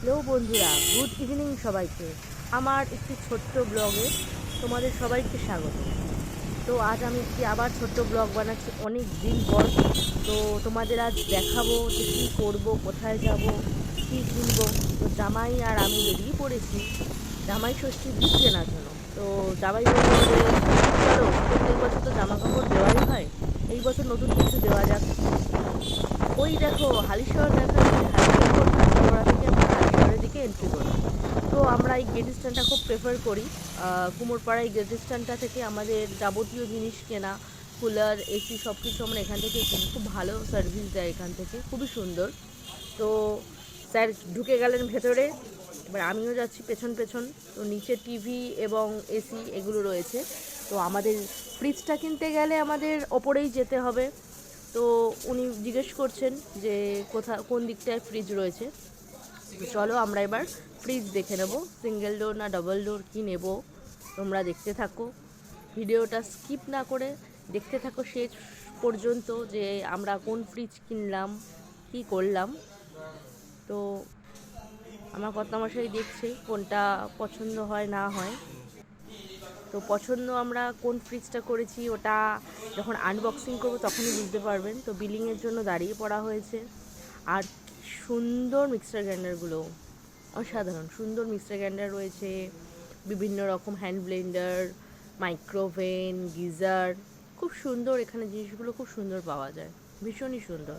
Hello বন্ধুরা, good evening সবাইকে। আমার একটি ছোট্ট ব্লগে তোমাদের সবাইকে স্বাগত। তো আজ আমি একটি আবার ছোট্ট ব্লগ বানাচ্ছি অনেক দিন পর। তো তোমাদের আজ দেখাবো যে কী করবো, কোথায় যাব, কী কিনবো। তো জামাই আর আমি বেরিয়ে পড়েছি জামাই ষষ্ঠীর গিফট কেনার জন্য। তো জামাই বলল যে চলো, প্রত্যেক বছর তো জামা কাপড় দেওয়াই হয়, এই বছর নতুন কিছু দেওয়া যাক। ওই দেখো হালিশহর দেখা যাচ্ছে, হালিশহর কাঁচরাপাড়া থেকে আমরা হালিশহরের দিকে এন্ট্রি করি। তো আমরা এই গেট স্ট্যান্ডটা খুব প্রেফার করি। কুমোরপাড়া এই গেট স্ট্যান্ডটা থেকে আমাদের যাবতীয় জিনিস কেনা, কুলার, এসি সব কিছু আমরা এখান থেকে কিনি। খুব ভালো সার্ভিস দেয় এখান থেকে, খুবই সুন্দর। তো স্যার ঢুকে গেলেন ভেতরে, এবার আমিও যাচ্ছি পেছন পেছন। তো নিচে টিভি এবং এসি এগুলো রয়েছে। তো আমাদের ফ্রিজটা কিনতে গেলে আমাদের ওপরেই যেতে হবে। তো উনি জিজ্ঞেস করছেন যে কোন দিকটায় ফ্রিজ রয়েছে। তো চলো আমরা এবার ফ্রিজ দেখে নেব, সিঙ্গেল ডোর না ডাবল ডোর কী নেব। তোমরা দেখতে থাকো, ভিডিওটা স্কিপ না করে দেখতে থাকো শেষ পর্যন্ত, যে আমরা কোন ফ্রিজ কিনলাম, কী করলাম। তো আমার কর্তামশাই দেখছে কোনটা পছন্দ হয় না হয়। তো পছন্দ আমরা কোন ফ্রিজটা করেছি ওটা যখন আনবক্সিং করবো তখনই বুঝতে পারবেন। তো বিলিংয়ের জন্য দাঁড়িয়ে পড়া হয়েছে। আর সুন্দর মিক্সার গ্রাইন্ডারগুলো, অসাধারণ সুন্দর মিক্সার গ্রাইন্ডার রয়েছে, বিভিন্ন রকম হ্যান্ড ব্লেন্ডার, মাইক্রোওভেন, গিজার। খুব সুন্দর, এখানে জিনিসগুলো খুব সুন্দর পাওয়া যায়, ভীষণই সুন্দর।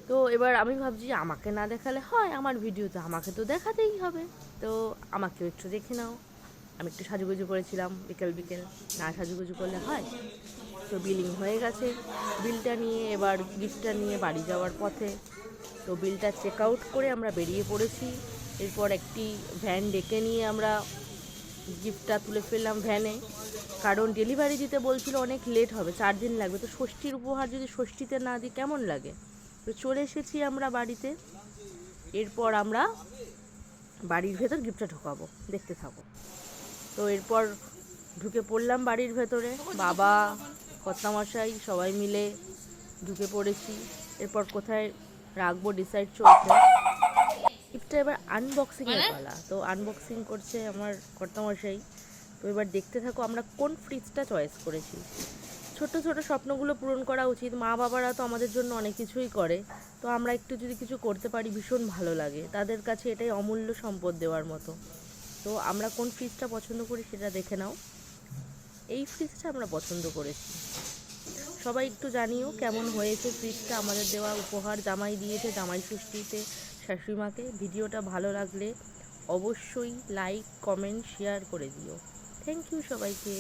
তো এবার আমি ভাবছি আমাকে না দেখালে হয়, আমার ভিডিও তো আমাকে তো দেখাতেই হবে। তো আমাকেও একটু দেখে নাও। আমি একটু সাজুগুজু করেছিলাম, বিকেল বিকেল না সাজুগুজু করলে হয়। তো বিলিং হয়ে গেছে, বিলটা নিয়ে এবার গিফটটা নিয়ে বাড়ি যাওয়ার পথে। তো বিলটা চেক আউট করে আমরা বেরিয়ে পড়েছি। এরপর একটি ভ্যান ডেকে নিয়ে আমরা গিফটটা তুলে ফেললাম ভ্যানে, কারণ ডেলিভারি দিতে বলছিল অনেক লেট হবে, 4 দিন লাগবে। তো ষষ্ঠীর উপহার যদি ষষ্ঠীতে না দিই কেমন লাগে। তো চলে এসেছি আমরা বাড়িতে। এরপর আমরা বাড়ির ভেতর গিফটটা ঢোকাবো, দেখতে থাকো। তো এরপর ঢুকে পড়লাম বাড়ির ভেতরে, বাবা, কর্তামশাই সবাই মিলে ঢুকে পড়েছি। এরপর কোথায় রাখবো ডিসাইড চলছে। গিফটটা এবার আনবক্সিংয়ের পালা। তো আনবক্সিং করছে আমার কর্তামশাই। তো এবার দেখতে থাকো আমরা কোন ফ্রিজটা চয়েস করেছি। ছোট ছোট স্বপ্নগুলো পূরণ করা উচিত, মা বাবারা তো আমাদের জন্য অনেক কিছুই করে। তো আমরা একটু যদি কিছু করতে পারি ভীষণ ভালো লাগে, তাদের কাছে এটাই অমূল্য সম্পদ দেওয়ার মতো। তো আমরা কোন ফ্রিজটা পছন্দ করি সেটা দেখে নাও। এই ফ্রিজটা আমরা পছন্দ করেছি। সবাই একটু জানিও কেমন হয়েছে ফ্রিজটা, আমাদের দেওয়া উপহার জামাই দিয়েছে জামাই ষষ্ঠীতে শাশুড়িমাকে। ভিডিওটা ভালো লাগলে অবশ্যই লাইক, কমেন্ট, শেয়ার করে দিও। থ্যাংক ইউ সবাইকে।